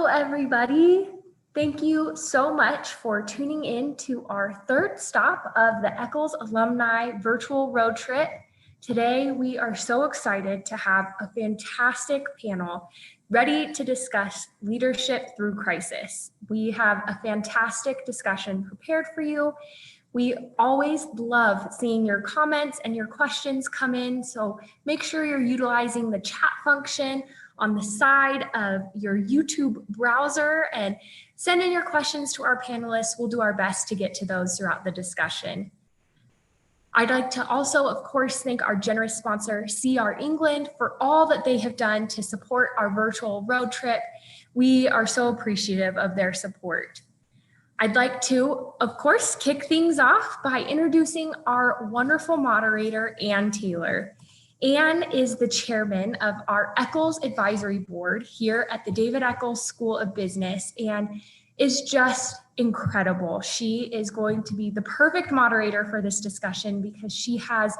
Hello, everybody. Thank you so much for tuning in to our third stop of the Eccles Alumni virtual road trip. Today, we are so excited to have a fantastic panel ready to discuss leadership through crisis. We have a fantastic discussion prepared for you. We always love seeing your comments and your questions come in, so make sure you're utilizing the chat function on the side of your YouTube browser and send in your questions to our panelists. We'll do our best to get to those throughout the discussion. I'd like to also, of course, thank our generous sponsor, CR England, for all that they have done to support our virtual road trip. We are so appreciative of their support. I'd like to, of course, kick things off by introducing our wonderful moderator, Ann Taylor. Ann is the chairman of our Eccles Advisory Board here at the David Eccles School of Business and is just incredible. She is going to be the perfect moderator for this discussion because she has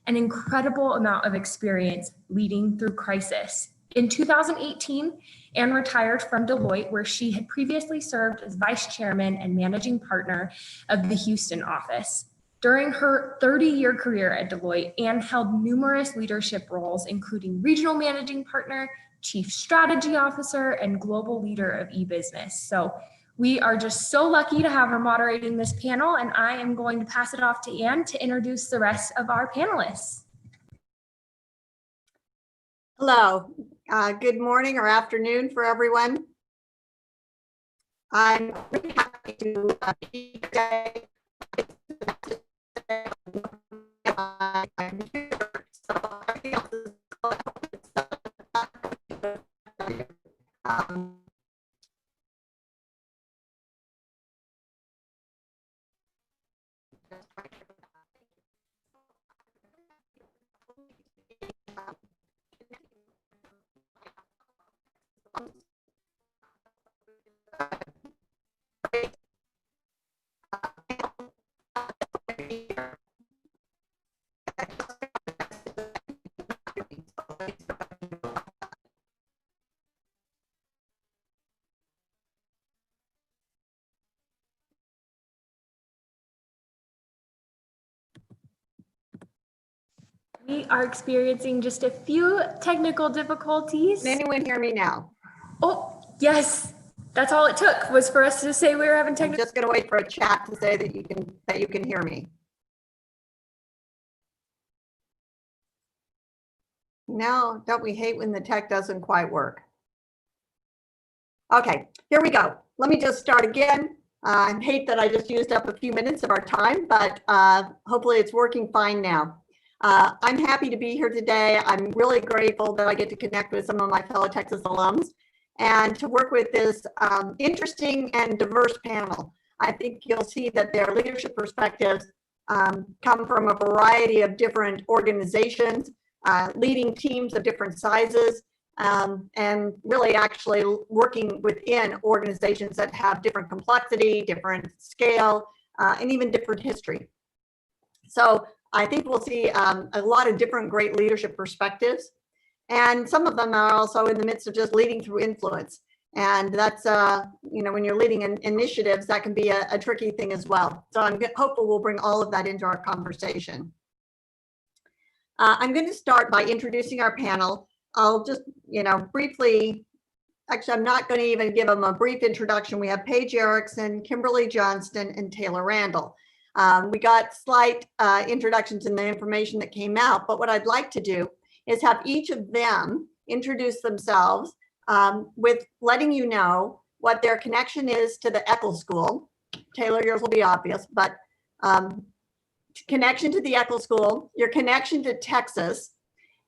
an incredible amount of experience leading through crisis. In 2018, Ann retired from Deloitte, where she had previously served as vice chairman and managing partner of the Houston office. During her 30-year career at Deloitte, Ann held numerous leadership roles, including regional managing partner, chief strategy officer, and global leader of e-business. So we are just so lucky to have her moderating this panel, and I am going to pass it off to Ann to introduce the rest of our panelists. Hello, good morning or afternoon for everyone. I'm really happy to be here today. I'm here, so everything else is We are experiencing just a few technical difficulties. Can anyone hear me now? Oh, yes. That's all it took was for us to say we were having I'm technical. just going to wait for a chat to say that you can hear me. No, don't we hate when the tech doesn't quite work? Okay, here we go. Let me just start again. I hate that I just used up a few minutes of our time, but hopefully it's working fine now. I'm happy to be here today. I'm really grateful that I get to connect with some of my fellow Texas alums and to work with this interesting and diverse panel. I think you'll see that their leadership perspectives come from a variety of different organizations, leading teams of different sizes, and really actually working within organizations that have different complexity, different scale, and even different history. So I think we'll see a lot of different great leadership perspectives. And some of them are also in the midst of just leading through influence. And that's, you know, when you're leading initiatives, that can be a tricky thing as well. So I'm hopeful we'll bring all of that into our conversation. I'm going to start by introducing our panel. I'll just, you know, briefly, actually, I'm not going to even give them a brief introduction. We have Paige Erickson, Kimberly Johnston, and Taylor Randall. We got slight introductions in the information that came out, but what I'd like to do is have each of them introduce themselves with letting you know what their connection is to the Eccles School. Taylor, yours will be obvious, but connection to the Eccles School, your connection to Texas,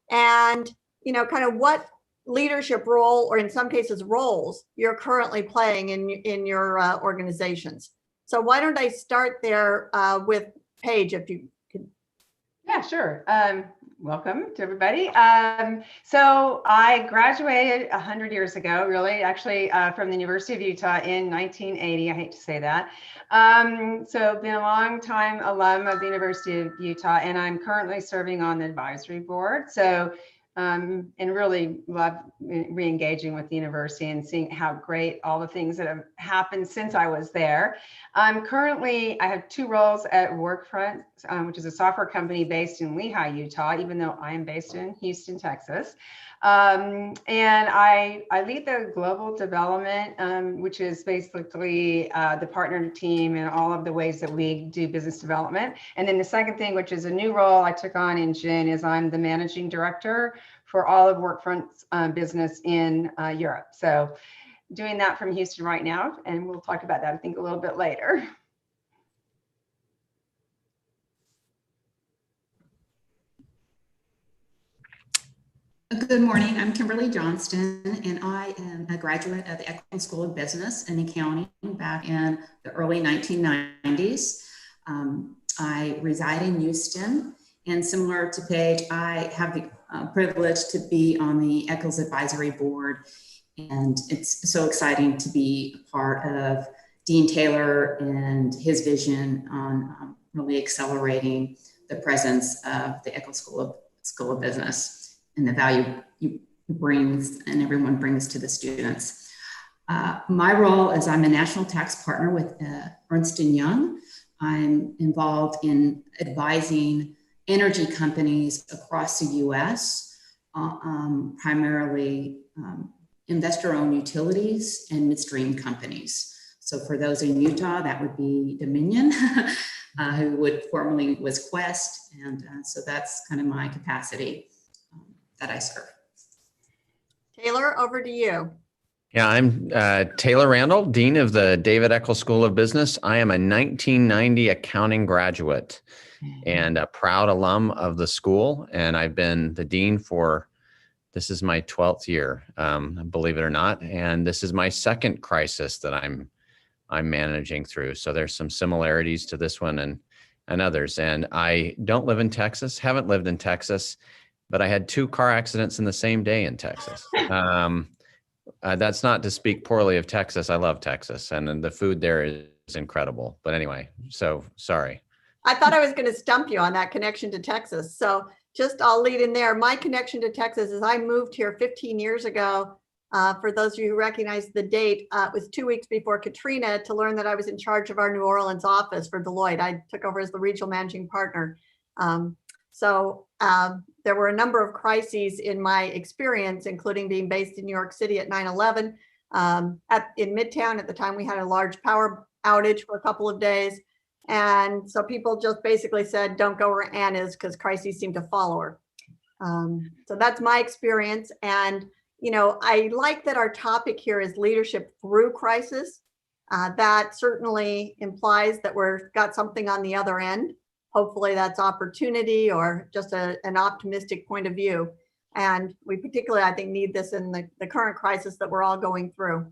and you know, kind of what leadership role, or in some cases roles, you're currently playing in your organizations. So why don't I start there with Paige, if you could. Yeah, sure. Welcome to everybody. So I graduated 100 years ago, really, actually, from the University of Utah in 1980. I hate to say that. So been a long time alum of the University of Utah, and I'm currently serving on the advisory board. So and really love re-engaging with the university and seeing how great all the things that have happened since I was there. Currently, I have two roles at Workfront, which is a software company based in Lehi, Utah, even though I am based in Houston, Texas. And I lead the global development, which is basically the partner team and all of the ways that we do business development. And then the second thing, which is a new role I took on in June, is I'm the managing director for all of Workfront's business in Europe. So doing that from Houston right now, and we'll talk about that, I think, a little bit later. Good morning. I'm Kimberly Johnston, and I am a graduate of the Eccles School of Business and Accounting back in the early 1990s. I reside in Houston, and similar to Paige, I have the privilege to be on the Eccles Advisory Board, and it's so exciting to be a part of Dean Taylor and his vision on really accelerating the presence of the Eccles School of Business and the value you brings and everyone brings to the students. My role is I'm a national tax partner with Ernst & Young. I'm involved in advising energy companies across the US, primarily investor-owned utilities and midstream companies. So for those in Utah, that would be Dominion, who formerly was Quest. And so that's kind of my capacity that I serve. Taylor, over to you. Yeah, I'm Taylor Randall, Dean of the David Eccles School of Business. I am a 1990 accounting graduate and a proud alum of the school. And I've been the Dean for, this is my 12th year, believe it or not. And this is my second crisis that I'm managing through. So there's some similarities to this one and others. And I don't live in Texas, haven't lived in Texas, but I had 2 car accidents in the same day in Texas. That's not to speak poorly of Texas. I love Texas, and the food there is incredible. But anyway, so sorry. I thought I was going to stump you on that connection to Texas. So I'll lead in there. My connection to Texas is I moved here 15 years ago. For those of you who recognize the date, it was 2 weeks before Katrina, to learn that I was in charge of our New Orleans office for Deloitte. I took over as the regional managing partner. There were a number of crises in my experience, including being based in New York City at 9/11. In Midtown at the time, we had a large power outage for a couple of days. And so people just basically said, don't go where Ann is, because crises seem to follow her. So that's my experience. And, I like that our topic here is leadership through crisis. That certainly implies that we've got something on the other end. Hopefully that's opportunity or just an optimistic point of view. And we particularly, I think, need this in the current crisis that we're all going through.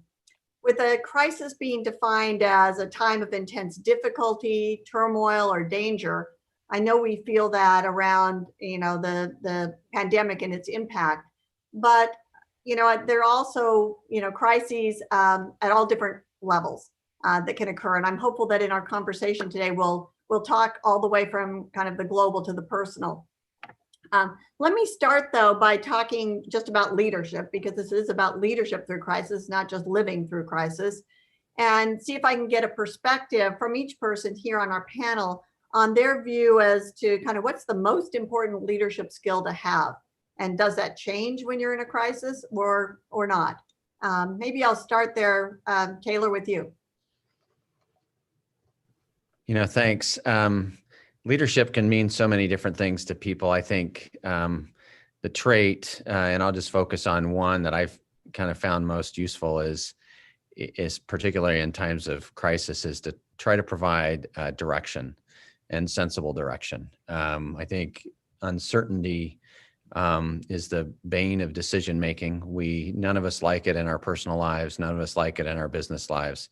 With a crisis being defined as a time of intense difficulty, turmoil, or danger, I know we feel that around, the pandemic and its impact. But, there are also, crises at all different levels that can occur. And I'm hopeful that in our conversation today, we'll talk all the way from kind of the global to the personal. Let me start, though, by talking just about leadership, because this is about leadership through crisis, not just living through crisis, and see if I can get a perspective from each person here on our panel on their view as to kind of what's the most important leadership skill to have. And does that change when you're in a crisis or not? Maybe I'll start there, Taylor, with you. Thanks. Leadership can mean so many different things to people. I think the trait, and I'll just focus on one that I've kind of found most useful is particularly in times of crisis, is to try to provide direction and sensible direction. I think uncertainty is the bane of decision making. None of us like it in our personal lives. None of us like it in our business lives.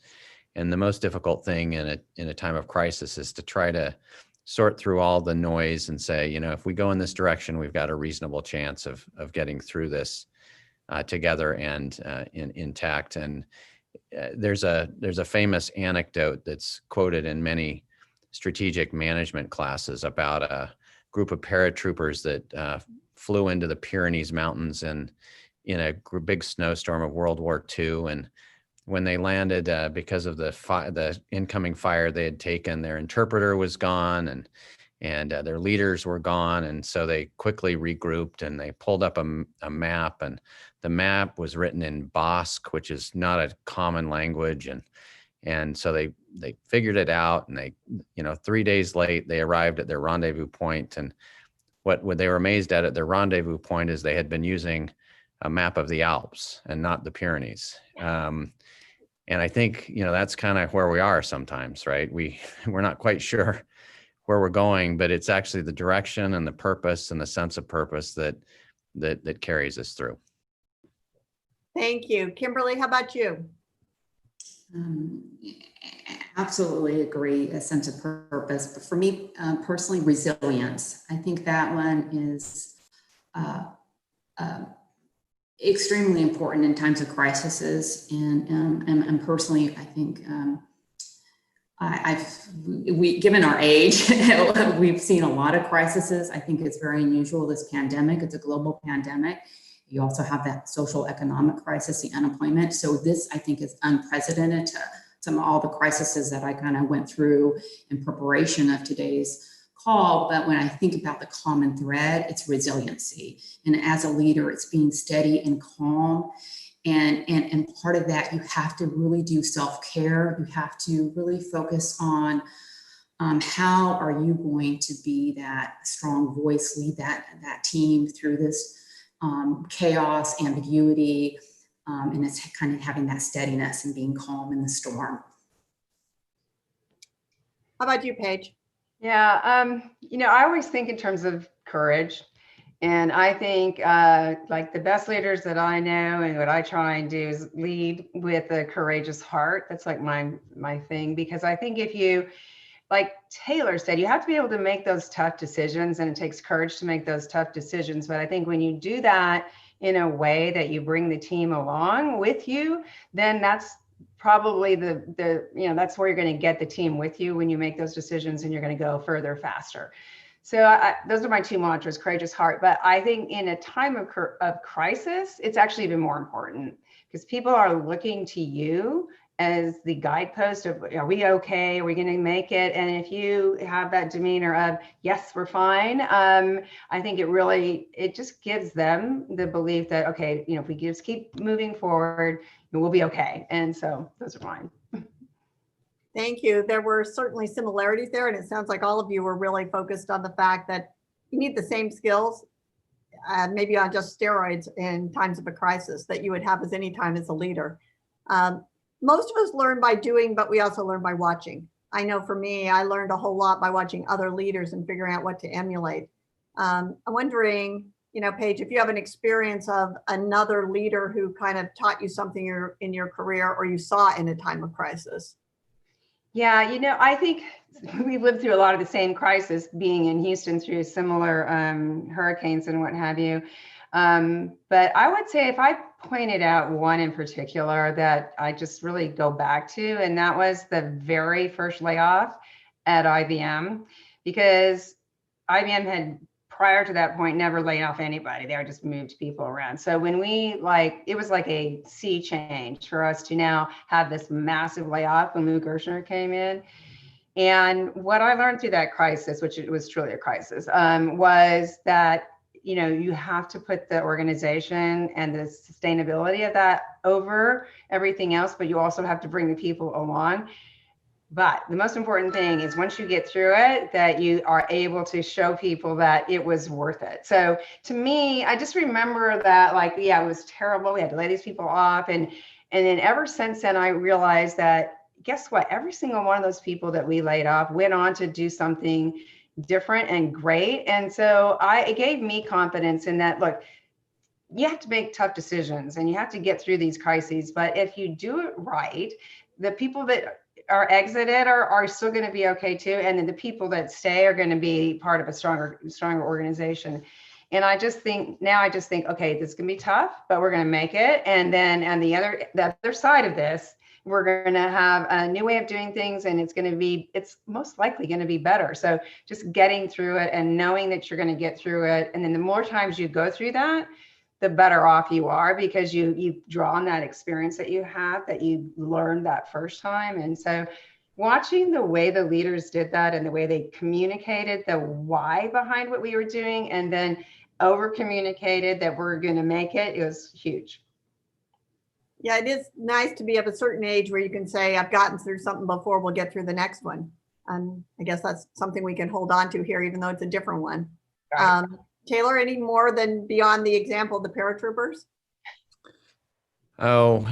And the most difficult thing in a time of crisis is to try to sort through all the noise and say, if we go in this direction, we've got a reasonable chance of getting through this together and intact. And there's a famous anecdote that's quoted in many strategic management classes about a group of paratroopers that flew into the Pyrenees Mountains in a big snowstorm of World War II. And when they landed, because of the incoming fire they had taken, their interpreter was gone, and their leaders were gone. And so they quickly regrouped and they pulled up a map, and the map was written in Basque, which is not a common language. And so they figured it out, and they, 3 days late, they arrived at their rendezvous point. And what they were amazed at their rendezvous point is they had been using a map of the Alps and not the Pyrenees. And I think, that's kind of where we are sometimes, right? We're not quite sure where we're going, but it's actually the direction and the purpose and the sense of purpose that carries us through. Thank you. Kimberly, how about you? Absolutely agree, a sense of purpose. But for me, personally, resilience. I think that one is extremely important in times of crises. And personally, I think given our age, we've seen a lot of crises. I think it's very unusual, this pandemic. It's a global pandemic. You also have that social economic crisis, the unemployment. So this, I think, is unprecedented to some of all the crises that I kind of went through in preparation of today's call. But when I think about the common thread, it's resiliency. And as a leader, it's being steady and calm. And part of that, you have to really do self-care. You have to really focus on how are you going to be that strong voice, lead that team through this chaos, ambiguity, and it's kind of having that steadiness and being calm in the storm. How about you, Paige? Yeah, I always think in terms of courage. And I think like the best leaders that I know and what I try and do is lead with a courageous heart. That's like my thing, because I think if you, like Taylor said, you have to be able to make those tough decisions, and it takes courage to make those tough decisions. But I think when you do that in a way that you bring the team along with you, then that's probably that's where you're going to get the team with you when you make those decisions, and you're going to go further faster. So those are my two mantras: courageous heart. But I think in a time of crisis, it's actually even more important, because people are looking to you as the guidepost of, are we okay? Are we going to make it? And if you have that demeanor of, yes, we're fine, I think it just gives them the belief that, okay, if we just keep moving forward, we'll be okay. And so those are mine. Thank you. There were certainly similarities there, and it sounds like all of you were really focused on the fact that you need the same skills, maybe on just steroids in times of a crisis, that you would have as any time as a leader. Most of us learn by doing, but we also learn by watching. I know for me, I learned a whole lot by watching other leaders and figuring out what to emulate. I'm wondering, Paige, if you have an experience of another leader who kind of taught you something in your career, or you saw in a time of crisis. Yeah, I think we've lived through a lot of the same crisis, being in Houston through similar hurricanes and what have you. But I would say, if I pointed out one in particular that I just really go back to, and that was the very first layoff at IBM, because IBM had, prior to that point, never laid off anybody. They just moved people around. So when it was like a sea change for us to now have this massive layoff when Lou Gerstner came in. And what I learned through that crisis, which it was truly a crisis, was that you have to put the organization and the sustainability of that over everything else, but you also have to bring the people along. But the most important thing is, once you get through it, that you are able to show people that it was worth it. So to me, I just remember that, it was terrible. We had to lay these people off. And then ever since then, I realized that, guess what? Every single one of those people that we laid off went on to do something different and great. And so it gave me confidence in that, look, you have to make tough decisions and you have to get through these crises. But if you do it right, the people that are exited are still going to be okay too. And then the people that stay are going to be part of a stronger organization. And I just think, okay, this is going to be tough, but we're going to make it. And then on the other side of this, We're going to have a new way of doing things, and it's most likely going to be better. So just getting through it and knowing that you're going to get through it. And then the more times you go through that, the better off you are, because you draw on that experience that you have, that you learned that first time. And so watching the way the leaders did that and the way they communicated the why behind what we were doing, and then over communicated that we're going to make it, it was huge. Yeah, it is nice to be of a certain age where you can say, I've gotten through something before, we'll get through the next one. And I guess that's something we can hold on to here, even though it's a different one. Right. Taylor, any more than beyond the example of the paratroopers? Oh,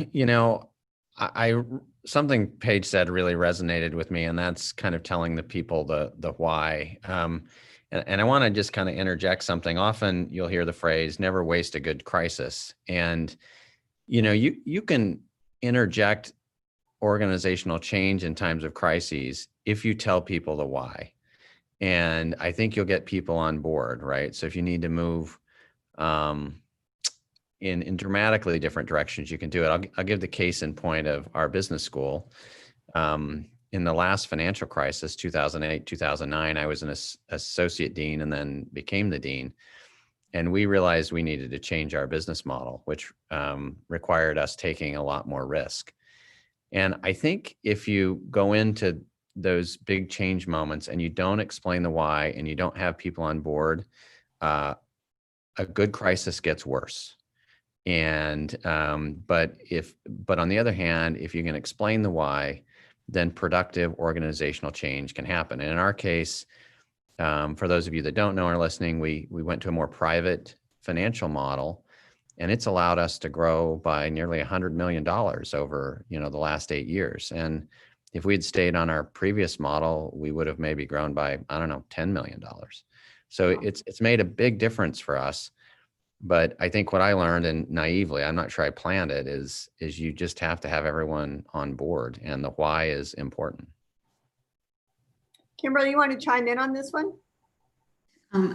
I something Paige said really resonated with me, and that's kind of telling the people the why. And I want to just kind of interject something. Often you'll hear the phrase, never waste a good crisis. And, you can interject organizational change in times of crises if you tell people the why. And I think you'll get people on board, right? So if you need to move in dramatically different directions, you can do it. I'll give the case in point of our business school. In the last financial crisis, 2008, 2009, I was an associate dean and then became the dean. And we realized we needed to change our business model, which required us taking a lot more risk. And I think if you go into those big change moments and you don't explain the why and you don't have people on board, a good crisis gets worse. And but on the other hand, if you can explain the why, then productive organizational change can happen. And in our case, for those of you that don't know or are listening, we went to a more private financial model, and it's allowed us to grow by nearly $100 million over the last 8 years. And if we had stayed on our previous model, we would have maybe grown by, I don't know, $10 million. So it's made a big difference for us. But I think what I learned, and naively, I'm not sure I planned it, is you just have to have everyone on board, and the why is important. Kimberly, you want to chime in on this one?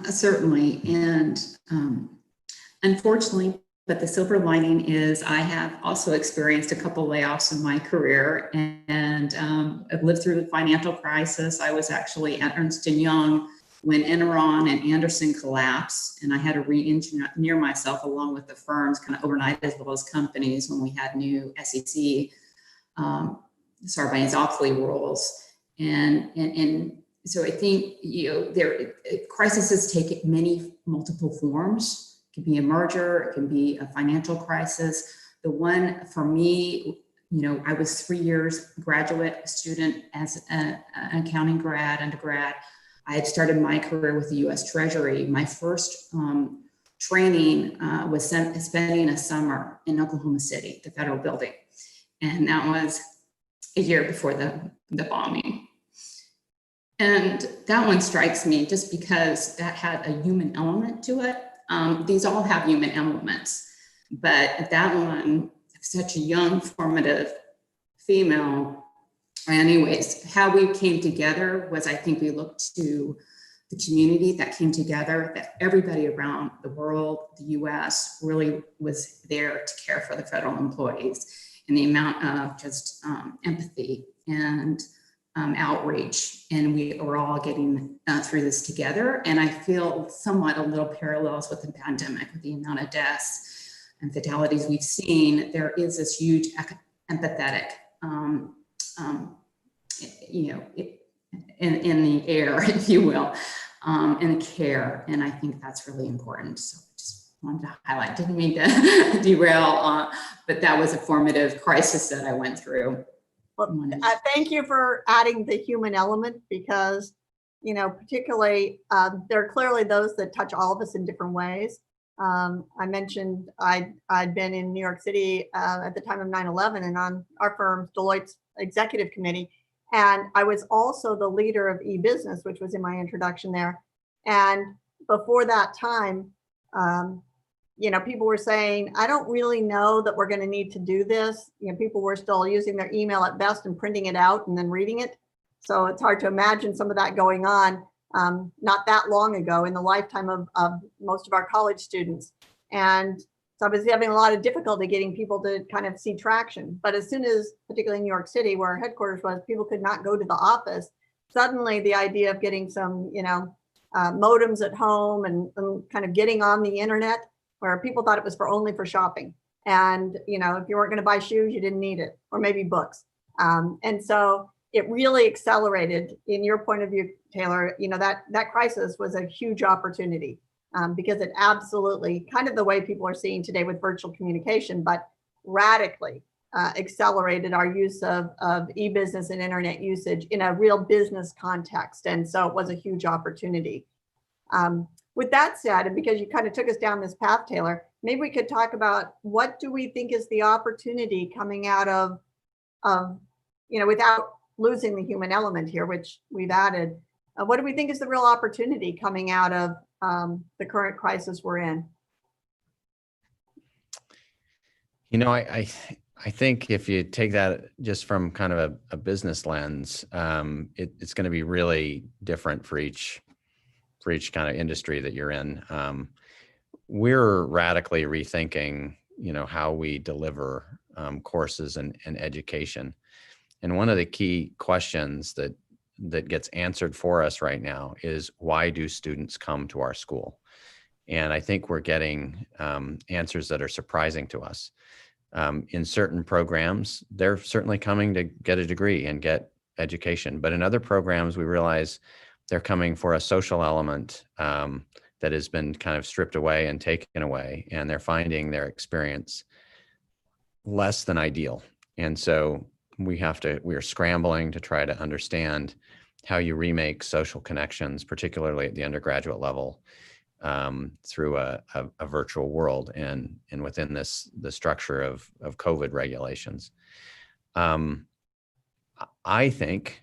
Certainly. And unfortunately, but the silver lining is I have also experienced a couple layoffs in my career, and I've lived through the financial crisis. I was actually at Ernst & Young when Enron and Anderson collapsed, and I had to re-engineer myself along with the firms kind of overnight, as well as companies, when we had new SEC, Sarbanes-Oxley rules. And so I think, crises take many multiple forms. It can be a merger, it can be a financial crisis. The one for me, I was 3 years graduate student as an accounting undergrad. I had started my career with the U.S. Treasury. My first training was spending a summer in Oklahoma City, the federal building. And that was a year before the bombing. And that one strikes me just because that had a human element to it. These all have human elements, but that one, such a young, formative female. Anyways, how we came together was, I think we looked to the community that came together, that everybody around the world, the US, really was there to care for the federal employees, and the amount of just empathy and outreach. And we were all getting through this together. And I feel somewhat a little parallels with the pandemic, with the amount of deaths and fatalities we've seen. There is this huge empathetic in the air, if you will, and care. And I think that's really important. So I just wanted to highlight, didn't mean to derail, but that was a formative crisis that I went through. Well, thank you for adding the human element, because, particularly there are clearly those that touch all of us in different ways. I mentioned I'd been in New York City at the time of 9/11 and on our firm's Deloitte's executive committee. And I was also the leader of e-business, which was in my introduction there. And before that time, people were saying, I don't really know that we're going to need to do this. People were still using their email at best and printing it out and then reading it. So it's hard to imagine some of that going on not that long ago in the lifetime of most of our college students. And So I was having a lot of difficulty getting people to kind of see traction. But as soon as, particularly in New York City, where our headquarters was, people could not go to the office. Suddenly the idea of getting some, modems at home and kind of getting on the internet, where people thought it was only for shopping. And, if you weren't going to buy shoes, you didn't need it, or maybe books. And so it really accelerated, in your point of view, Taylor, that crisis was a huge opportunity, because it absolutely, kind of the way people are seeing today with virtual communication, but radically accelerated our use of e-business and internet usage in a real business context. And so it was a huge opportunity. With that said, and because you kind of took us down this path, Taylor, maybe we could talk about what do we think is the opportunity coming out of without losing the human element here, which we've added, what do we think is the real opportunity coming out of the current crisis we're in? I think if you take that just from kind of a business lens, it's going to be really different for each kind of industry that you're in. We're radically rethinking, how we deliver courses and education. And one of the key questions that gets answered for us right now is, why do students come to our school? And I think we're getting answers that are surprising to us. In certain programs, they're certainly coming to get a degree and get education. But in other programs, we realize they're coming for a social element that has been kind of stripped away and taken away, and they're finding their experience less than ideal. And so we are scrambling to try to understand how you remake social connections, particularly at the undergraduate level, through a virtual world and within the structure of COVID regulations. I think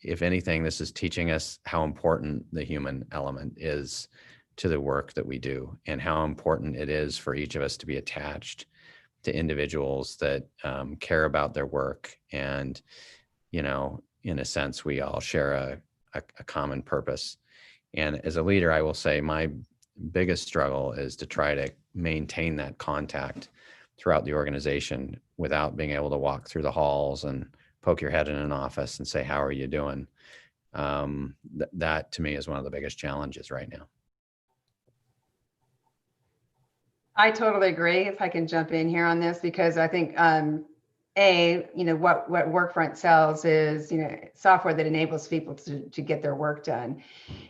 if anything, this is teaching us how important the human element is to the work that we do, and how important it is for each of us to be attached to individuals that care about their work. And, in a sense, we all share a common purpose. And as a leader, I will say my biggest struggle is to try to maintain that contact throughout the organization without being able to walk through the halls and poke your head in an office and say, how are you doing? That to me is one of the biggest challenges right now. I totally agree, if I can jump in here on this, because I think what Workfront sells is software that enables people to get their work done.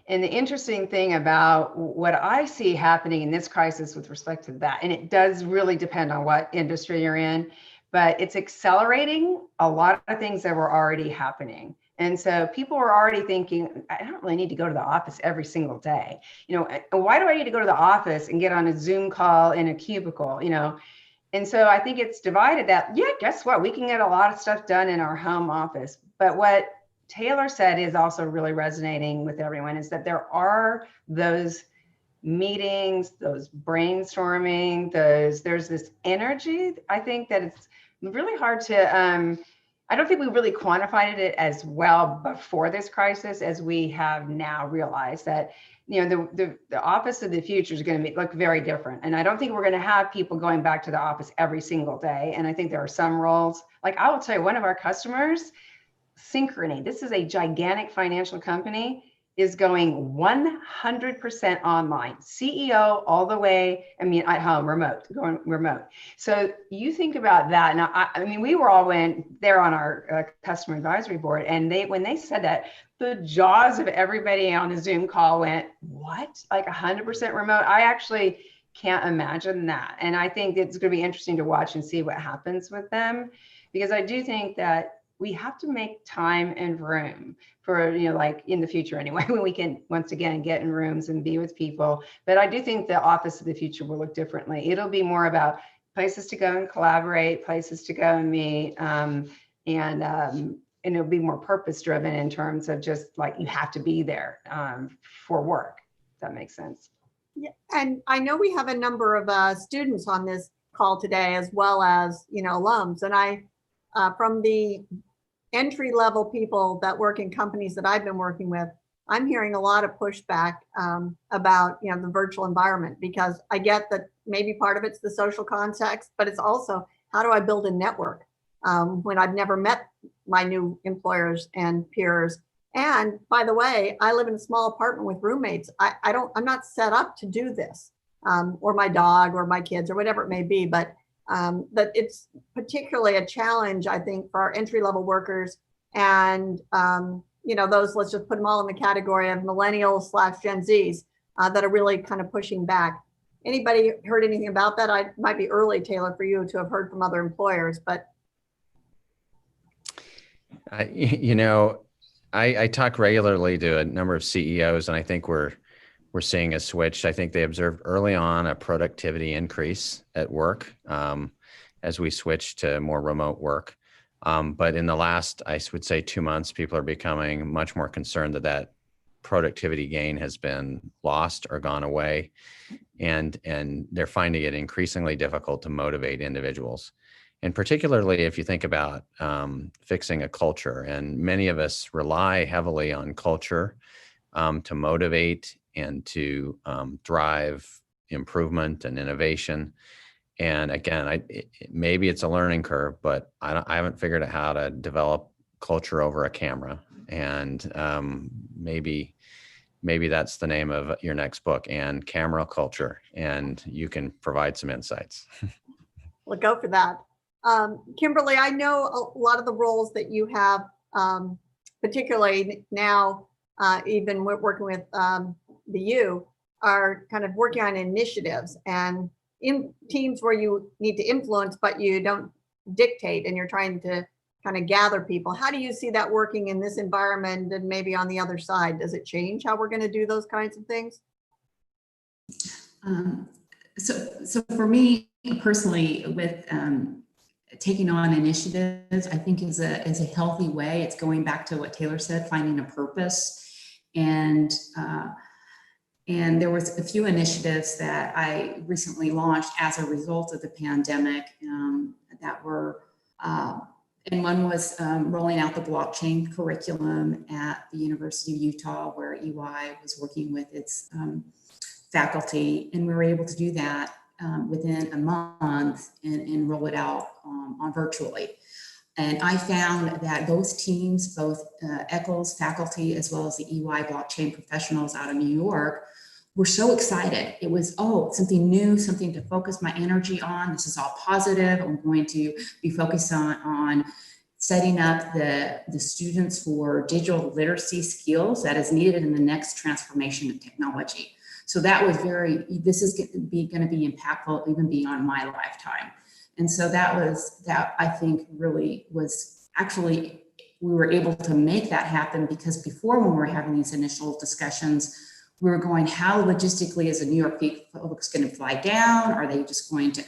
And the interesting thing about what I see happening in this crisis with respect to that, and it does really depend on what industry you're in, but it's accelerating a lot of things that were already happening. And so people are already thinking, I don't really need to go to the office every single day. Why do I need to go to the office and get on a Zoom call in a cubicle? And so I think it's divided that, guess what? We can get a lot of stuff done in our home office. But what Taylor said is also really resonating with everyone, is that there are those meetings, those brainstorming, there's this energy. I think that it's really hard to, I don't think we really quantified it as well before this crisis as we have now realized that, the office of the future is going to look very different. And I don't think we're going to have people going back to the office every single day. And I think there are some roles, like I will tell you, one of our customers, Synchrony, this is a gigantic financial company, is going 100% online, CEO all the way, at home, going remote. So you think about that. Now, we were all there on our customer advisory board, and when they said that, the jaws of everybody on the Zoom call went, what? Like 100% remote? I actually can't imagine that. And I think it's going to be interesting to watch and see what happens with them, because I do think that we have to make time and room for, like in the future anyway, when we can once again get in rooms and be with people. But I do think the office of the future will look differently. It'll be more about places to go and collaborate, places to go and meet, and it'll be more purpose driven in terms of just like, you have to be there for work. If that makes sense. Yeah, and I know we have a number of students on this call today, as well as, alums. And I, from the entry level people that work in companies that I've been working with, I'm hearing a lot of pushback about, the virtual environment, because I get that maybe part of it's the social context, but it's also, how do I build a network when I've never met my new employers and peers? And by the way, I live in a small apartment with roommates. I'm not set up to do this, or my dog or my kids or whatever it may be, but that it's particularly a challenge, I think, for our entry-level workers and, those, let's just put them all in the category of millennials / Gen Zs that are really kind of pushing back. Anybody heard anything about that? I might be early, Taylor, for you to have heard from other employers, but. I talk regularly to a number of CEOs, and I think we're seeing a switch. I think they observed early on a productivity increase at work as we switch to more remote work. But in the last, I would say 2 months, people are becoming much more concerned that productivity gain has been lost or gone away. And they're finding it increasingly difficult to motivate individuals. And particularly if you think about fixing a culture, and many of us rely heavily on culture to motivate and to drive improvement and innovation. And again, maybe it's a learning curve, but I haven't figured out how to develop culture over a camera. And maybe that's the name of your next book, and Camera Culture, and you can provide some insights. We'll go for that. Kimberly, I know a lot of the roles that you have, particularly now, even working with the U, are kind of working on initiatives and in teams where you need to influence, but you don't dictate, and you're trying to kind of gather people. How do you see that working in this environment and maybe on the other side? Does it change how we're going to do those kinds of things? So for me personally, with taking on initiatives, I think is a healthy way. It's going back to what Taylor said, finding a purpose. And there was a few initiatives that I recently launched as a result of the pandemic that were, and one was rolling out the blockchain curriculum at the University of Utah, where EY was working with its faculty, and we were able to do that within a month and roll it out on virtually. And I found that those teams, both Eccles faculty as well as the EY blockchain professionals out of New York, were so excited. It was, something new, something to focus my energy on. This is all positive. I'm going to be focused on setting up the students for digital literacy skills that is needed in the next transformation of technology. So that was this is going to be impactful even beyond my lifetime. And so that I think really was actually, we were able to make that happen, because before, when we were having these initial discussions, we were going, how logistically is the New York folks going to fly down? Are they just going to,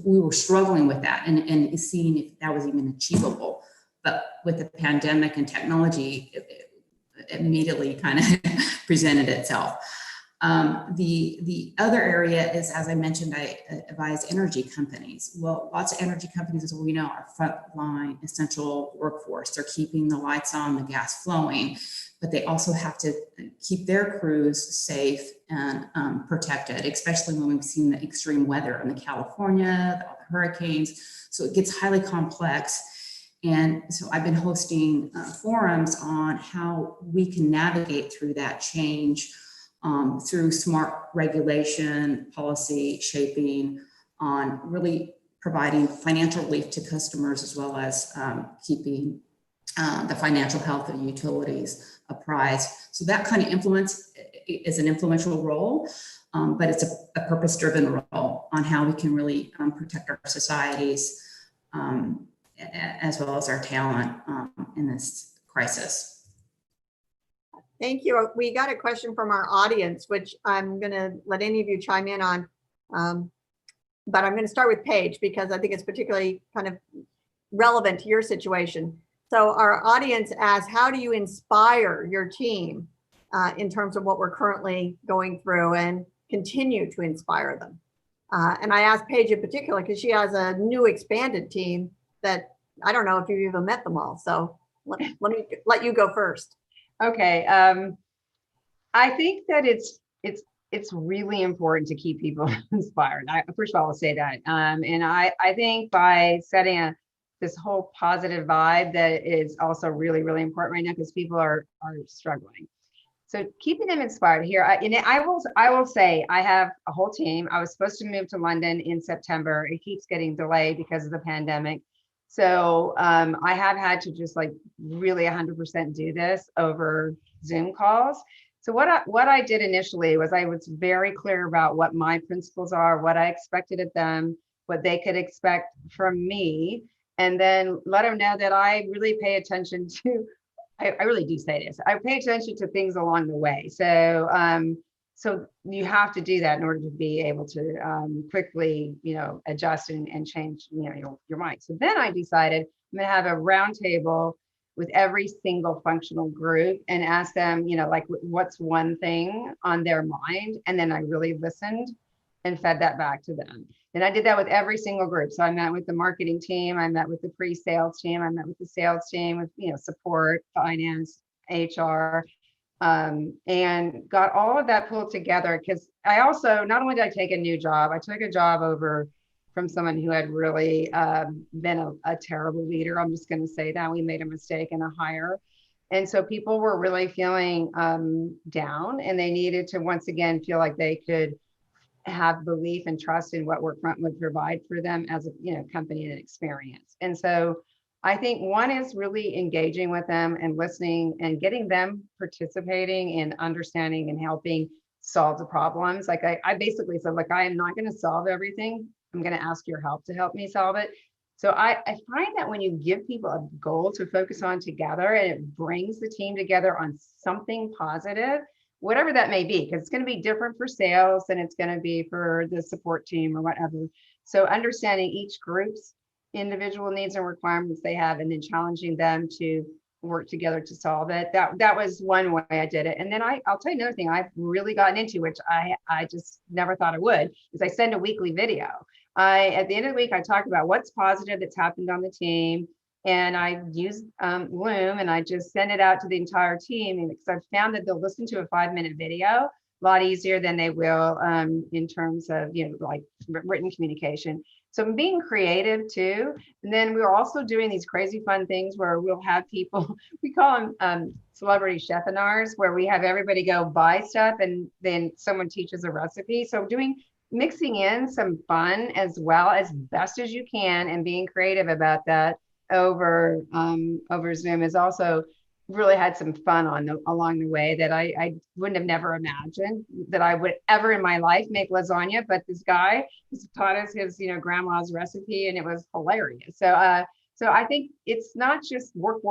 we were struggling with that and seeing if that was even achievable. But with the pandemic and technology, it immediately kind of presented itself. The other area is, as I mentioned, I advise energy companies. Well, lots of energy companies, as we know, are frontline essential workforce. They're keeping the lights on, the gas flowing, but they also have to keep their crews safe and protected, especially when we've seen the extreme weather in California, all the hurricanes. So it gets highly complex. And so I've been hosting forums on how we can navigate through that change through smart regulation, policy shaping, on really providing financial relief to customers, as well as keeping the financial health of utilities apprised. So that kind of influence is an influential role, but it's a purpose-driven role on how we can really protect our societies as well as our talent in this crisis. Thank you. We got a question from our audience, which I'm going to let any of you chime in on. But I'm going to start with Paige, because I think it's particularly kind of relevant to your situation. So our audience asks, how do you inspire your team in terms of what we're currently going through, and continue to inspire them? And I asked Paige in particular because she has a new expanded team that I don't know if you've even met them all. So let me let you go first. Okay. I think that it's really important to keep people inspired. First of all, I'll say that. And I think by setting this whole positive vibe that is also really, really important right now because people are struggling. So keeping them inspired here. I will say I have a whole team. I was supposed to move to London in September. It keeps getting delayed because of the pandemic. So I have had to just like really 100% do this over Zoom calls. So what I did initially was I was very clear about what my principles are, what I expected of them, what they could expect from me, and then let them know that I really pay attention to. I really do say this. I pay attention to things along the way. So you have to do that in order to be able to quickly, adjust and change, your mind. So then I decided I'm going to have a round table with every single functional group and ask them, like what's one thing on their mind. And then I really listened and fed that back to them. And I did that with every single group. So I met with the marketing team, I met with the pre-sales team, I met with the sales team, with support, finance, HR, and got all of that pulled together. Because I also, not only did I take a new job, I took a job over from someone who had really been a terrible leader. I'm just going to say that we made a mistake in a hire. And so people were really feeling down, and they needed to once again feel like they could have belief and trust in what Workfront would provide for them as a company and experience. And so I think one is really engaging with them and listening and getting them participating in understanding and helping solve the problems. Like I basically said, look, I am not going to solve everything. I'm going to ask your help to help me solve it. So I find that when you give people a goal to focus on together and it brings the team together on something positive, whatever that may be, because it's going to be different for sales than it's going to be for the support team or whatever. So understanding each group's individual needs and requirements they have, and then challenging them to work together to solve it. That was one way I did it. And then I'll tell you another thing I've really gotten into, which I just never thought I would, is I send a weekly video. At the end of the week, I talk about what's positive that's happened on the team. And I use Loom, and I just send it out to the entire team. And because I've found that they'll listen to a 5-minute video a lot easier than they will in terms of, like written communication. So I'm being creative too. And then we're also doing these crazy fun things where we'll have people, we call them celebrity chefinars, where we have everybody go buy stuff and then someone teaches a recipe. So mixing in some fun as well as best as you can and being creative about that over Zoom has also really had some fun along the way that I wouldn't have never imagined that I would ever in my life make lasagna. But this guy just taught us his grandma's recipe, and it was hilarious. So I think it's not just work.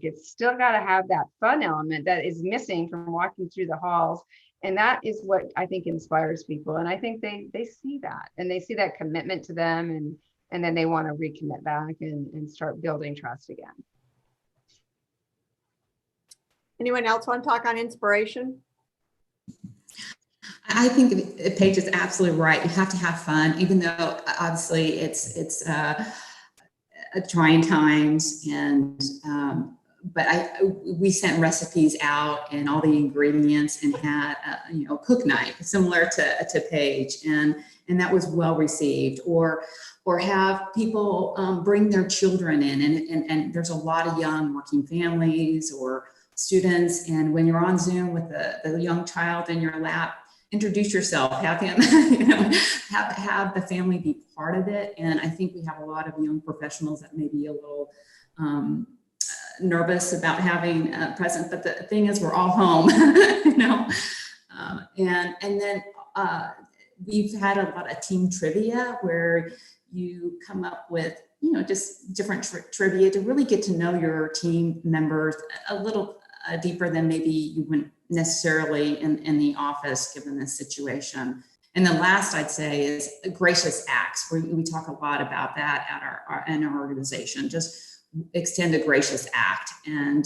It's still got to have that fun element that is missing from walking through the halls. And that is what I think inspires people. And I think they see that, and they see that commitment to them, and then they want to recommit back and start building trust again. Anyone else want to talk on inspiration? I think Paige is absolutely right. You have to have fun, even though obviously it's trying times, and but we sent recipes out and all the ingredients and had cook night similar to Paige, and that was well received. Or have people bring their children in, and there's a lot of young working families or students, and when you're on Zoom with the young child in your lap, introduce yourself, have him, have the family be part of it. And I think we have a lot of young professionals that may be a little nervous about having a present, but the thing is, we're all home, and then we've had a lot of team trivia where you come up with just different trivia to really get to know your team members a little deeper than maybe you wouldn't necessarily in the office, given this situation. And the last I'd say is gracious acts. We talk a lot about that at in our organization. Just extend a gracious act and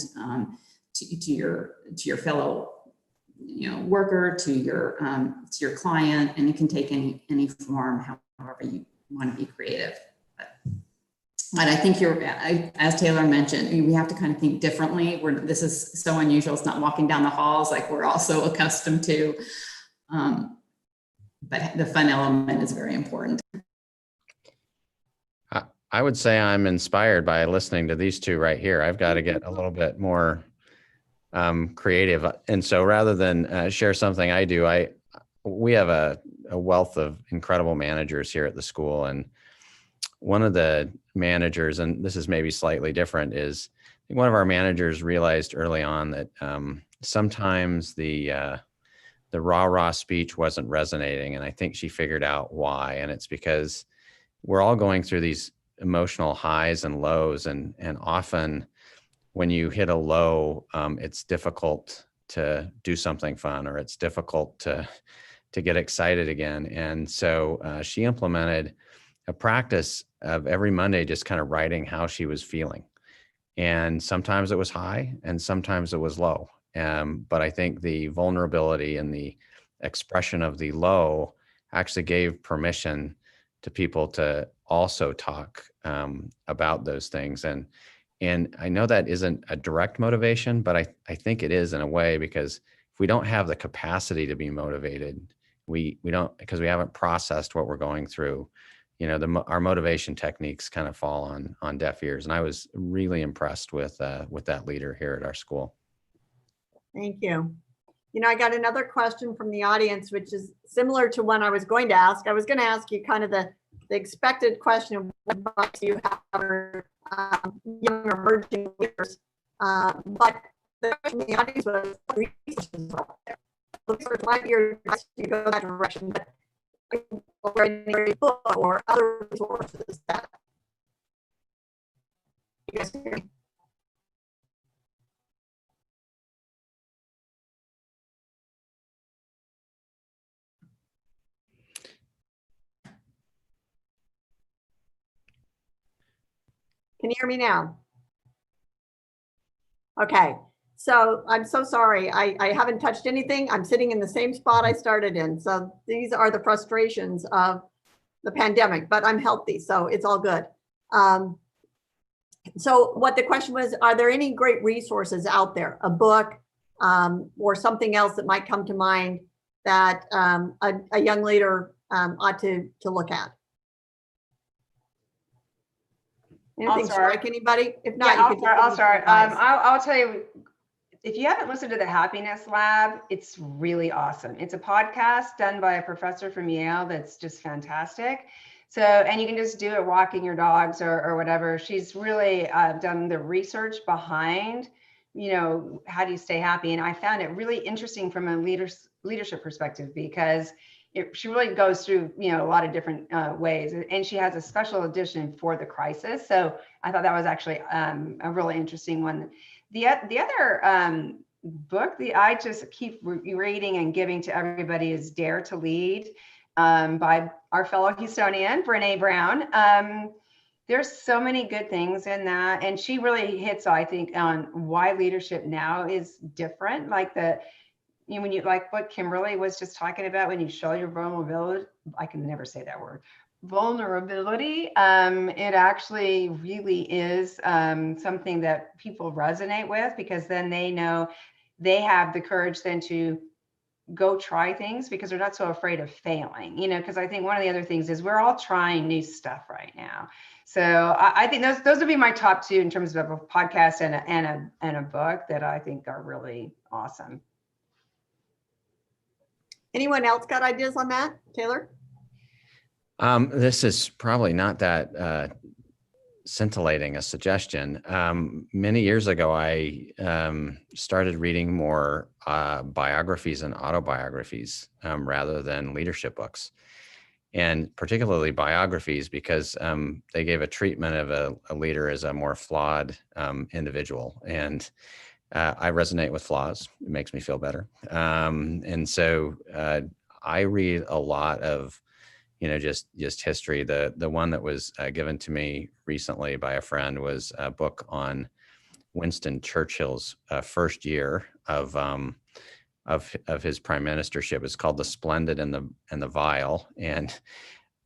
to your fellow worker, to your client, and it can take any form, however you want to be creative. But But I think as Taylor mentioned, we have to kind of think differently. This is so unusual. It's not walking down the halls like we're all so accustomed to. But the fun element is very important. I would say I'm inspired by listening to these two right here. I've got to get a little bit more creative. And so rather than share something I do, we have a wealth of incredible managers here at the school. And one of the managers, and this is maybe slightly different, is one of our managers realized early on that sometimes the rah-rah speech wasn't resonating. And I think she figured out why. And it's because we're all going through these emotional highs and lows. And often when you hit a low, it's difficult to do something fun, or it's difficult to get excited again. And so she implemented a practice of every Monday just kind of writing how she was feeling. And sometimes it was high and sometimes it was low. But I think the vulnerability and the expression of the low actually gave permission to people to also talk about those things. And I know that isn't a direct motivation, but I think it is in a way, because if we don't have the capacity to be motivated, we don't, because we haven't processed what we're going through, our motivation techniques kind of fall on deaf ears. And I was really impressed with that leader here at our school. Thank you. I got another question from the audience, which is similar to one I was going to ask. I was going to ask you kind of the expected question of what advice you have for young emerging leaders. But the question in the audience was, what resources are out there? Looks like might be your advice to go that direction, but or any book or other resources that you guys hear me? Can you hear me now? Okay, so I'm so sorry. I haven't touched anything. I'm sitting in the same spot I started in. So these are the frustrations of the pandemic, but I'm healthy, so it's all good. So what the question was, are there any great resources out there, a book or something else that might come to mind that a young leader ought to look at? Anything strike anybody? If not, yeah, you can I'll start. I'll tell you, if you haven't listened to the Happiness Lab, it's really awesome. It's a podcast done by a professor from Yale that's just fantastic. So, and you can just do it walking your dogs or whatever. She's really done the research behind, how do you stay happy? And I found it really interesting from a leadership perspective, because she really goes through, a lot of different ways. And she has a special edition for the crisis. So I thought that was actually a really interesting one. The other book that I just keep reading and giving to everybody is Dare to Lead by our fellow Houstonian, Brene Brown. There's so many good things in that. And she really hits, I think, on why leadership now is different. Like when you, like what Kimberly was just talking about, when you show your vulnerability, I can never say that word, vulnerability, it actually really is something that people resonate with, because then they know they have the courage then to go try things, because they're not so afraid of failing, because I think one of the other things is we're all trying new stuff right now. So I think those would be my top two in terms of a podcast and a book that I think are really awesome. Anyone else got ideas on that, Taylor? This is probably not that scintillating a suggestion. Many years ago, I started reading more biographies and autobiographies rather than leadership books, and particularly biographies, because they gave a treatment of a leader as a more flawed individual. And I resonate with flaws. It makes me feel better. And so I read a lot of, just history. The one that was given to me recently by a friend was a book on Winston Churchill's first year of his prime ministership. It's called The Splendid and the Vile. And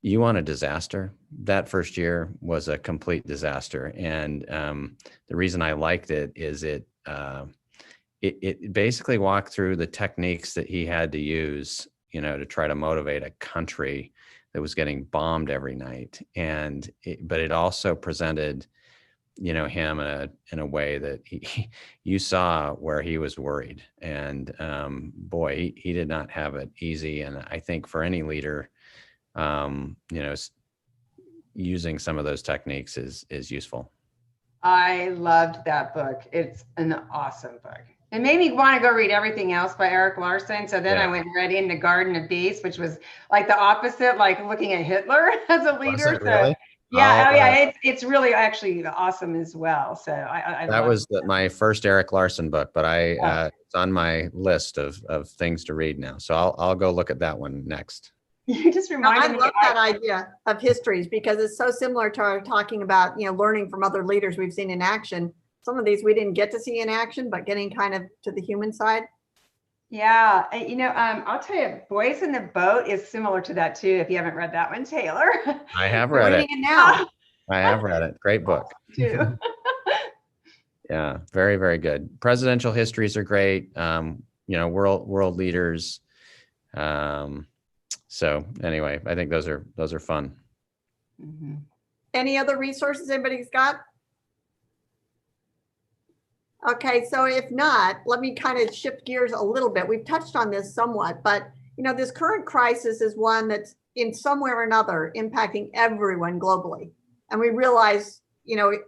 you want a disaster? That first year was a complete disaster. And the reason I liked it is it basically walked through the techniques that he had to use, to try to motivate a country that was getting bombed every night. But it also presented, him in a way that you saw where he was worried. And boy, he did not have it easy. And I think for any leader, using some of those techniques is useful. I loved that book. It's an awesome book. It made me want to go read everything else by Eric Larson. So then I went right into Garden of Beasts, which was like the opposite, like looking at Hitler as a leader. Was it really? Yeah, it's really actually awesome as well. So I that was my first Eric Larson book, but it's on my list of things to read now. So I'll go look at that one next. You just reminded me. I love that idea of histories because it's so similar to our talking about, learning from other leaders we've seen in action. Some of these we didn't get to see in action, but getting kind of to the human side. Yeah, I'll tell you, Boys in the Boat is similar to that too. If you haven't read that one, Taylor. I have read it. Now. I have read it. Great book. Too. Yeah, very, very good. Presidential histories are great. World leaders. So anyway, I think those are fun. Mm-hmm. Any other resources anybody's got? Okay, so if not, let me kind of shift gears a little bit. We've touched on this somewhat, but this current crisis is one that's in some way or another impacting everyone globally. And we realize,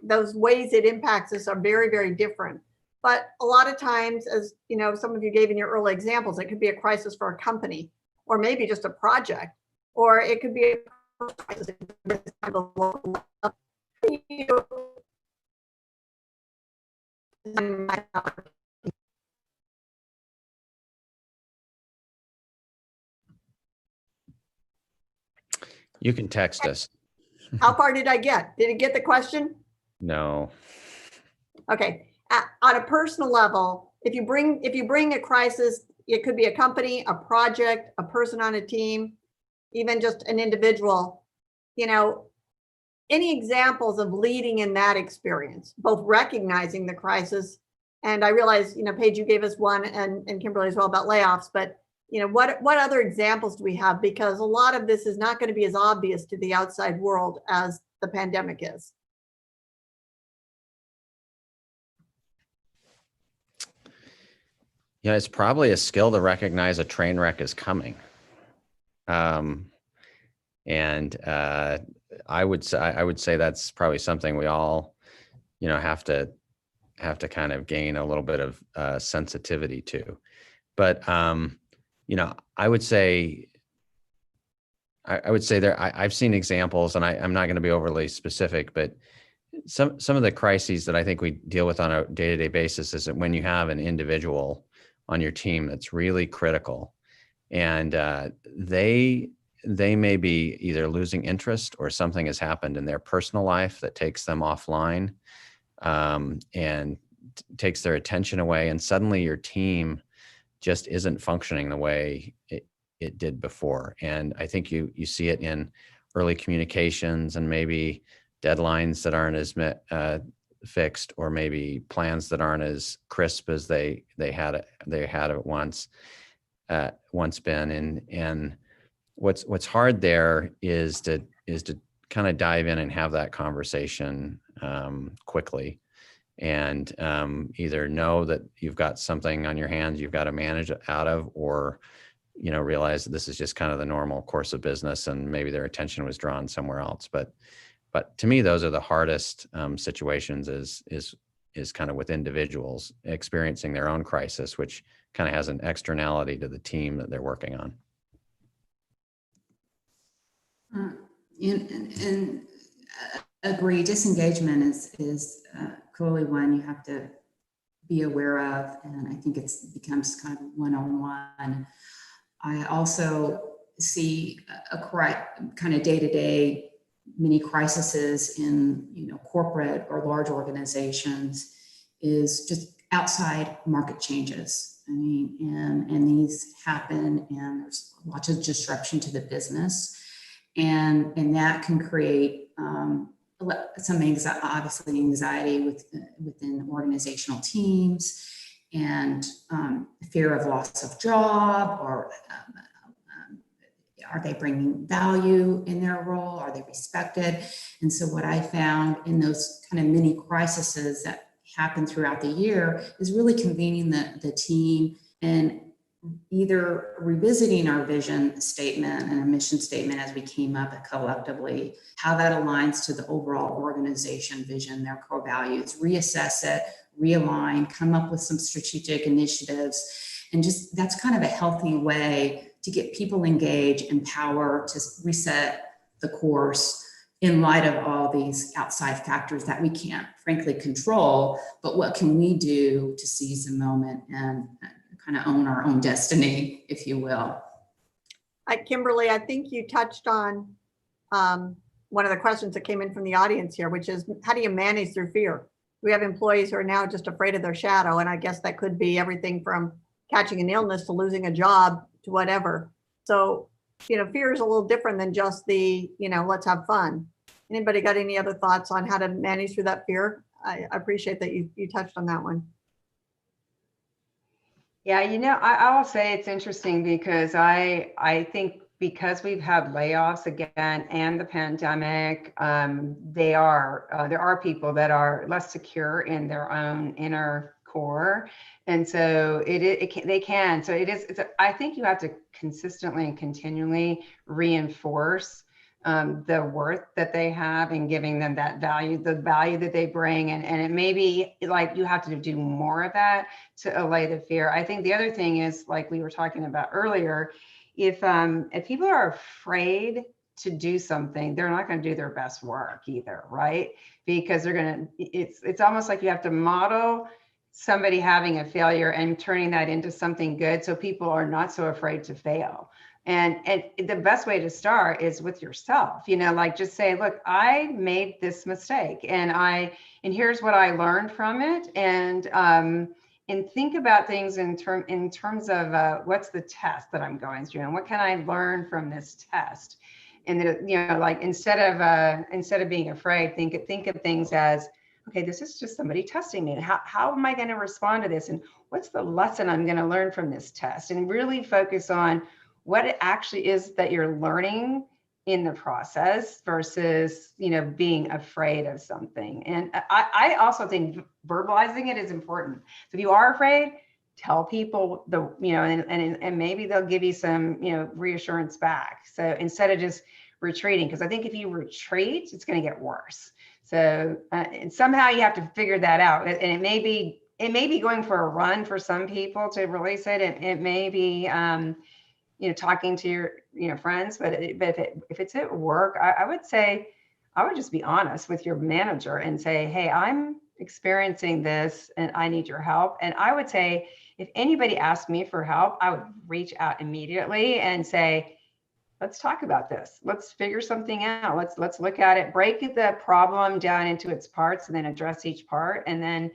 those ways it impacts us are very, very different. But a lot of times, as some of you gave in your early examples, it could be a crisis for a company, or maybe just a project, or it could be a crisis at the local level. You can text us. How far did I get? Did it get the question? No. Okay. On a personal level, if you bring a crisis, it could be a company, a project, a person on a team, even just an individual, any examples of leading in that experience, both recognizing the crisis. And I realize, Paige, you gave us one and Kimberly as well about layoffs, but what other examples do we have? Because a lot of this is not going to be as obvious to the outside world as the pandemic is. Yeah, it's probably a skill to recognize a train wreck is coming. I would say that's probably something we all, have to kind of gain a little bit of sensitivity to. But I would say I've seen examples, and I'm not going to be overly specific, but some of the crises that I think we deal with on a day-to-day basis is that when you have an individual on your team that's really critical, and they may be either losing interest or something has happened in their personal life that takes them offline and takes their attention away, and suddenly your team just isn't functioning the way it did before. And I think you see it in early communications and maybe deadlines that aren't as fixed, or maybe plans that aren't as crisp as they had it once been. And what's hard there is to kind of dive in and have that conversation quickly, and either know that you've got something on your hands you've got to manage out of, or realize that this is just kind of the normal course of business and maybe their attention was drawn somewhere else. But to me, those are the hardest situations is kind of with individuals experiencing their own crisis, which kind of has an externality to the team that they're working on. And agree, disengagement is clearly one you have to be aware of, and I think it becomes kind of one-on-one. I also see a kind of day-to-day many crises in corporate or large organizations is just outside market changes. I mean, and these happen, and there's lots of disruption to the business. And that can create some anxiety, obviously anxiety within organizational teams, and fear of loss of job, or are they bringing value in their role? Are they respected? And so what I found in those kind of mini crises that happen throughout the year is really convening the team and either revisiting our vision statement and a mission statement as we came up collectively, how that aligns to the overall organization vision, their core values, reassess it, realign, come up with some strategic initiatives. And just that's kind of a healthy way to get people engaged, empower, to reset the course in light of all these outside factors that we can't frankly control, but what can we do to seize the moment and kind of own our own destiny, if you will. Kimberly, I think you touched on one of the questions that came in from the audience here, which is how do you manage their fear? We have employees who are now just afraid of their shadow, and I guess that could be everything from catching an illness to losing a job to whatever. So, fear is a little different than just the, let's have fun. Anybody got any other thoughts on how to manage through that fear? I appreciate that you touched on that one. Yeah, I'll say it's interesting because I think because we've had layoffs again and the pandemic, there are people that are less secure in their own inner core, and so they can. So I think you have to consistently and continually reinforce the worth that they have and giving them that value, the value that they bring. And it may be like you have to do more of that to allay the fear. I think the other thing is, like we were talking about earlier, if people are afraid to do something, they're not going to do their best work either, right? Because it's almost like you have to model somebody having a failure and turning that into something good, so people are not so afraid to fail. And the best way to start is with yourself, like just say, look, I made this mistake and here's what I learned from it. And think about things in terms of what's the test that I'm going through and what can I learn from this test? And like instead of being afraid, think of things as, okay, this is just somebody testing me. How am I going to respond to this? And what's the lesson I'm going to learn from this test? And really focus on what it actually is that you're learning in the process versus, being afraid of something. And I also think verbalizing it is important. So if you are afraid, tell people and maybe they'll give you some, reassurance back. So instead of just retreating, because I think if you retreat, it's going to get worse. So and somehow you have to figure that out. And it may be going for a run for some people to release it. It may be, talking to your friends, but if it's at work, I would say, I would just be honest with your manager and say, hey, I'm experiencing this and I need your help. And I would say, if anybody asked me for help, I would reach out immediately and say, let's talk about this. Let's figure something out. Let's look at it, break the problem down into its parts and then address each part, and then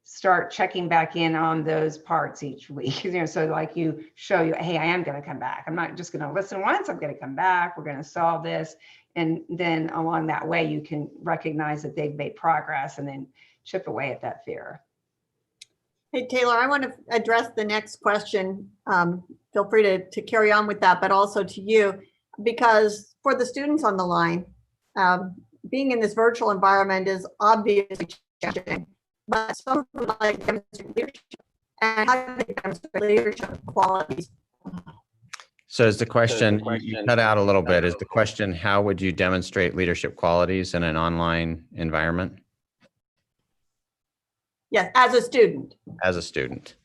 start checking back in on those parts each week. So like you show you, hey, I am going to come back. I'm not just going to listen once. I'm going to come back. We're going to solve this. And then along that way, you can recognize that they've made progress and then chip away at that fear. Hey, Taylor, I want to address the next question. Feel free to carry on with that, but also to you, because for the students on the line, being in this virtual environment is obviously challenging. But some of them like demonstrate leadership, and how do they demonstrate leadership qualities? So is the question, you cut out a little bit, is the question, how would you demonstrate leadership qualities in an online environment? Yes, as a student. As a student.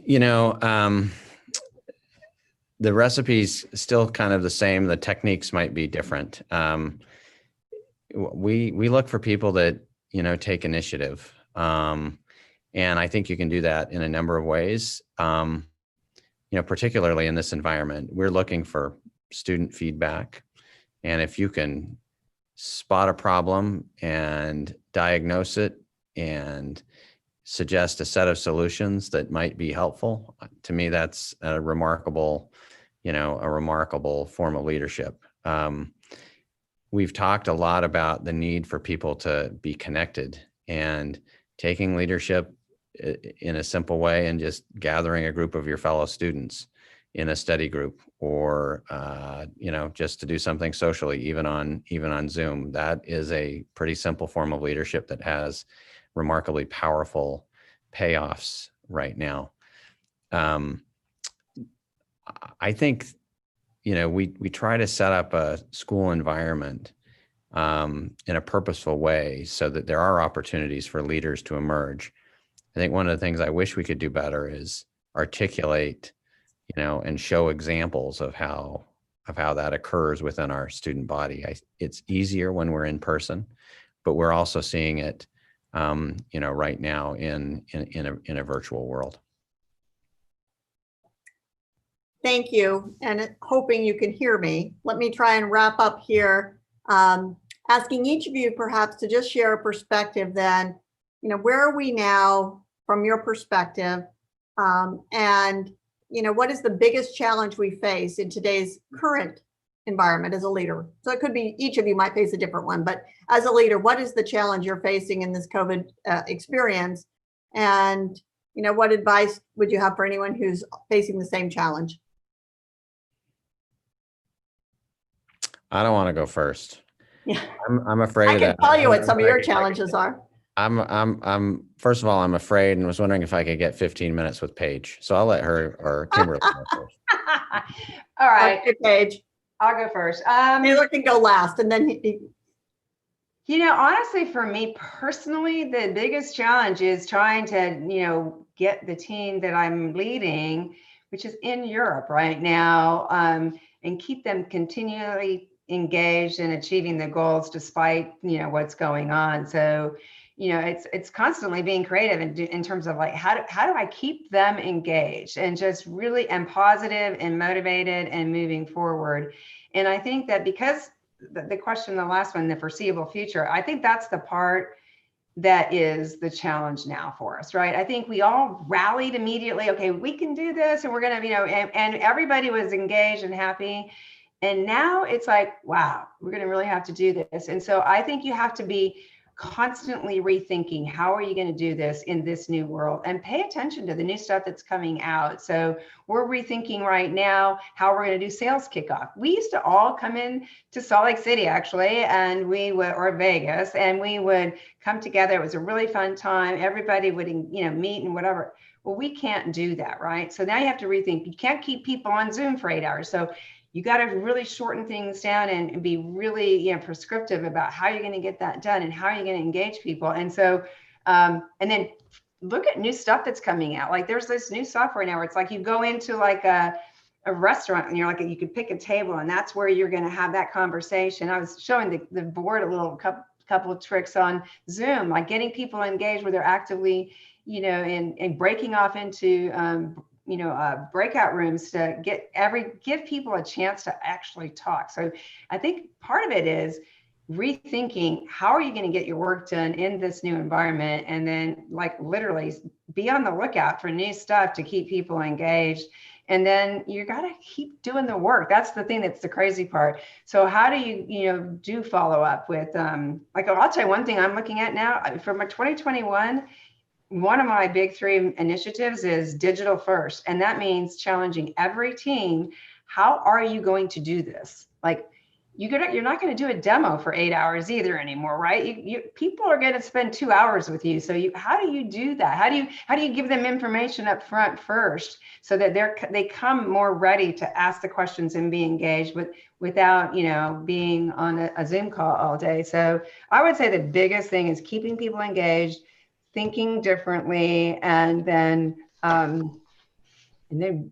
The recipe's still kind of the same. The techniques might be different. We look for people that take initiative. And I think you can do that in a number of ways. Particularly in this environment, we're looking for student feedback. And if you can spot a problem and diagnose it and suggest a set of solutions that might be helpful, to me, that's a remarkable, a remarkable form of leadership. We've talked a lot about the need for people to be connected, and taking leadership in a simple way and just gathering a group of your fellow students in a study group, or just to do something socially, even on Zoom. That is a pretty simple form of leadership that has remarkably powerful payoffs right now. I think, we try to set up a school environment in a purposeful way so that there are opportunities for leaders to emerge. I think one of the things I wish we could do better is articulate, and show examples of how that occurs within our student body. It's easier when we're in person, but we're also seeing it, right now in a virtual world. Thank you, and hoping you can hear me. Let me try and wrap up here, asking each of you perhaps to just share a perspective then, where are we now from your perspective? And, what is the biggest challenge we face in today's current environment as a leader? So it could be each of you might face a different one, but as a leader, what is the challenge you're facing in this COVID experience? And, what advice would you have for anyone who's facing the same challenge? I don't want to go first. Yeah, I'm afraid I of can that. tell you what some of your challenges are. I'm first of all, I'm afraid, and was wondering if I could get 15 minutes with Paige. So I'll let her or Kimberly go first. All right, Okay, Paige. I'll go first. Taylor can go last, and then Honestly, for me personally, the biggest challenge is trying to, get the team that I'm leading, which is in Europe right now, and keep them continually engaged in achieving the goals despite, what's going on. So, it's constantly being creative in terms of like, how do I keep them engaged and just really and positive and motivated and moving forward. And I think that because the question, the last one, the foreseeable future, I think that's the part that is the challenge now for us, right? I think we all rallied immediately. Okay, we can do this, and we're going to, and everybody was engaged and happy. And now it's like, wow, we're going to really have to do this. And so I think you have to be constantly rethinking, how are you going to do this in this new world, and pay attention to the new stuff that's coming out. So we're rethinking right now how we're going to do sales kickoff. We used to all come in to Salt Lake City actually, and or Vegas, and we would come together. It was a really fun time. Everybody would, meet and whatever. Well, we can't do that, right? So now you have to rethink. You can't keep people on Zoom for 8 hours. So you got to really shorten things down and be really, prescriptive about how you're going to get that done and how you're going to engage people. And so, and then look at new stuff that's coming out. Like there's this new software now where it's like you go into like a restaurant and you're like, you could pick a table and that's where you're going to have that conversation. I was showing the board a little couple of tricks on Zoom, like getting people engaged where they're actively, and breaking off into, breakout rooms to give people a chance to actually talk. So I think part of it is rethinking, how are you going to get your work done in this new environment? And then like literally be on the lookout for new stuff to keep people engaged. And then you got to keep doing the work. That's the thing that's the crazy part. So how do you, do follow up with, like, I'll tell you one thing I'm looking at now for my 2021, one of my big 3 initiatives is digital first. And that means challenging every team. How are you going to do this? Like you're not going to do a demo for 8 hours either anymore, right? People are going to spend 2 hours with you. So how do you do that? How do you give them information up front first so that they come more ready to ask the questions and be engaged without, being on a Zoom call all day. So I would say the biggest thing is keeping people engaged, thinking differently, and then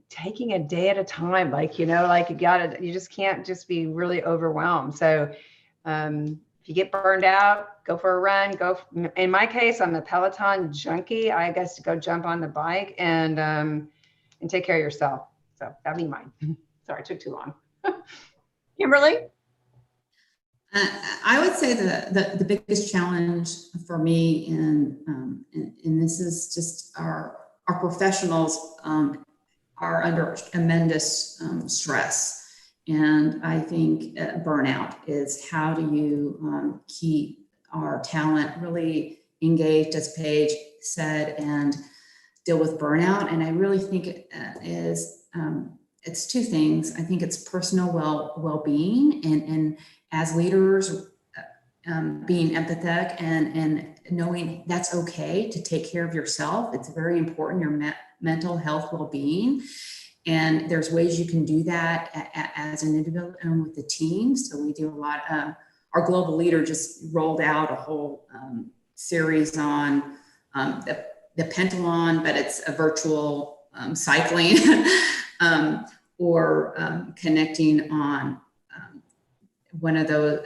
taking a day at a time. Like, you just can't just be really overwhelmed. So if you get burned out, go for a run, in my case, I'm a Peloton junkie. I guess to go jump on the bike and take care of yourself. So that'd be mine. Sorry, it took too long. Kimberly? I would say the biggest challenge for me, and this is just our professionals, are under tremendous stress. And I think burnout is, how do you keep our talent really engaged, as Paige said, and deal with burnout? And I really think it is, it's two things. I think it's personal well-being, and as leaders, being empathetic and knowing that's okay to take care of yourself. It's very important, your mental health well-being. And there's ways you can do that as an individual and with the team. So we do a lot. Our global leader just rolled out a whole series on the pentathlon, but it's a virtual cycling or connecting on one of those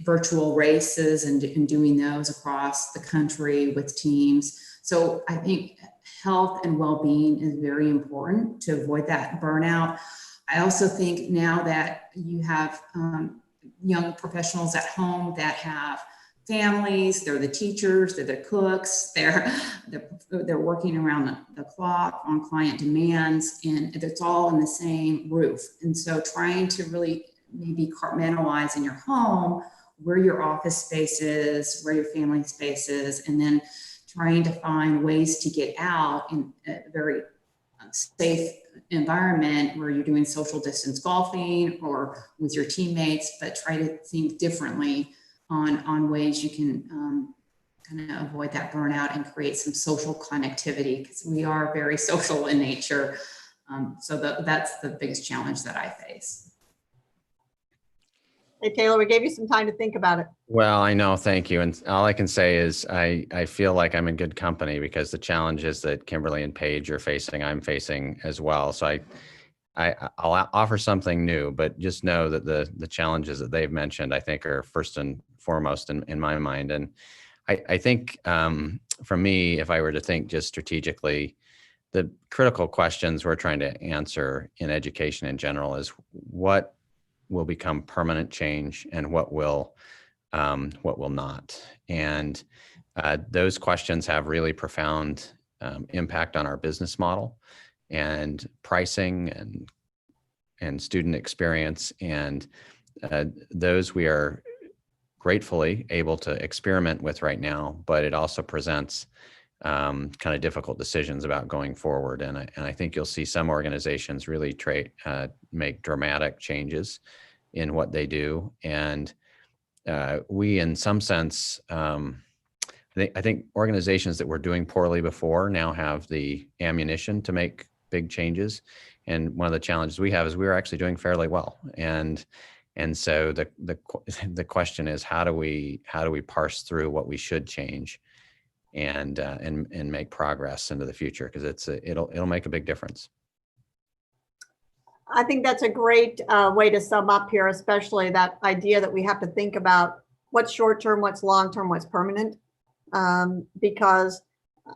virtual races and doing those across the country with teams. So I think health and well-being is very important to avoid that burnout. I also think now that you have young professionals at home that have families, they're the teachers, they're the cooks, they're working around the clock on client demands, and it's all in the same roof. And so trying to really maybe compartmentalize in your home where your office space is, where your family space is, and then trying to find ways to get out in a very safe environment where you're doing social distance golfing or with your teammates, but try to think differently on ways you can kind of avoid that burnout and create some social connectivity, because we are very social in nature. So that's the biggest challenge that I face. Hey, Taylor, we gave you some time to think about it. Well, I know, thank you. And all I can say is I feel like I'm in good company, because the challenges that Kimberly and Paige are facing, I'm facing as well. So I'll offer something new, but just know that the challenges that they've mentioned, I think, are first and foremost in my mind. And I think for me, if I were to think just strategically, the critical questions we're trying to answer in education in general is what will become permanent change and what will not. And those questions have really profound impact on our business model and pricing and student experience. And those we are gratefully able to experiment with right now, but it also presents kind of difficult decisions about going forward. And I think you'll see some organizations really make dramatic changes in what they do. And we, in some sense, I think organizations that were doing poorly before now have the ammunition to make big changes. And one of the challenges we have is we're actually doing fairly well. And so the question is, how do we parse through what we should change and make progress into the future, because it'll make a big difference. I think that's a great way to sum up here, especially that idea that we have to think about what's short-term, what's long-term, what's permanent. Because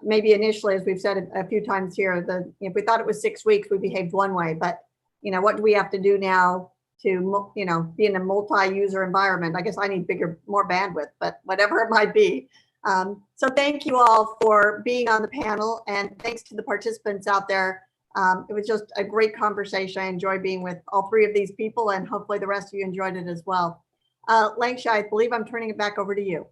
maybe initially, as we've said a few times here, if we thought it was 6 weeks, we behaved one way, but what do we have to do now to be in a multi-user environment? I guess I need more bandwidth, but whatever it might be. So thank you all for being on the panel, and thanks to the participants out there. It was just a great conversation. I enjoyed being with all three of these people, and hopefully the rest of you enjoyed it as well. Langsha, I believe I'm turning it back over to you.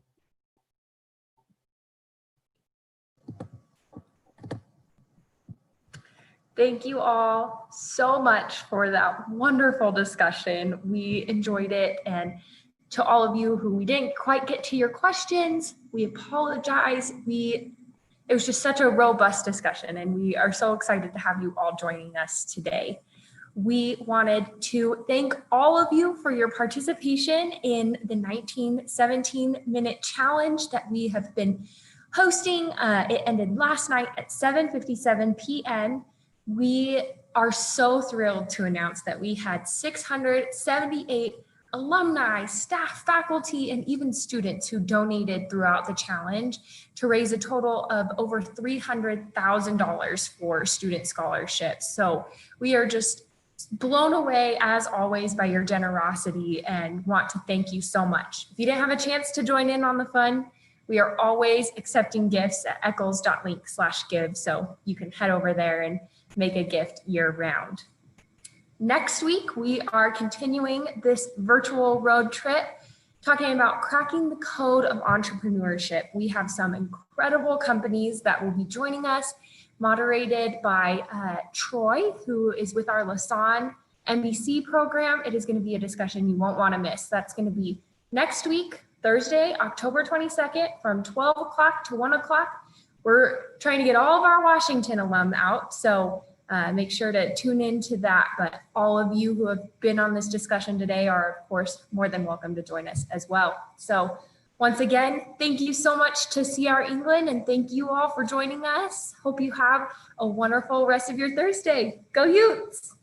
Thank you all so much for that wonderful discussion. We enjoyed it. And to all of you who we didn't quite get to your questions, we apologize. It was just such a robust discussion, and we are so excited to have you all joining us today. We wanted to thank all of you for your participation in the 19-17-minute challenge that we have been hosting. It ended last night at 7:57 p.m. We are so thrilled to announce that we had 678 alumni, staff, faculty, and even students who donated throughout the challenge to raise a total of over $300,000 for student scholarships. So we are just blown away, as always, by your generosity and want to thank you so much. If you didn't have a chance to join in on the fun, we are always accepting gifts at eccles.link/give. So you can head over there and make a gift year round. Next week, we are continuing this virtual road trip, talking about cracking the code of entrepreneurship. We have some incredible companies that will be joining us, moderated by Troy, who is with our Lasan MBC program. It is going to be a discussion you won't want to miss. That's going to be next week, Thursday, October 22nd, from 12 o'clock to 1 o'clock. We're trying to get all of our Washington alum out, so make sure to tune into that. But all of you who have been on this discussion today are, of course, more than welcome to join us as well. So once again, thank you so much to CR England, and thank you all for joining us. Hope you have a wonderful rest of your Thursday. Go Utes!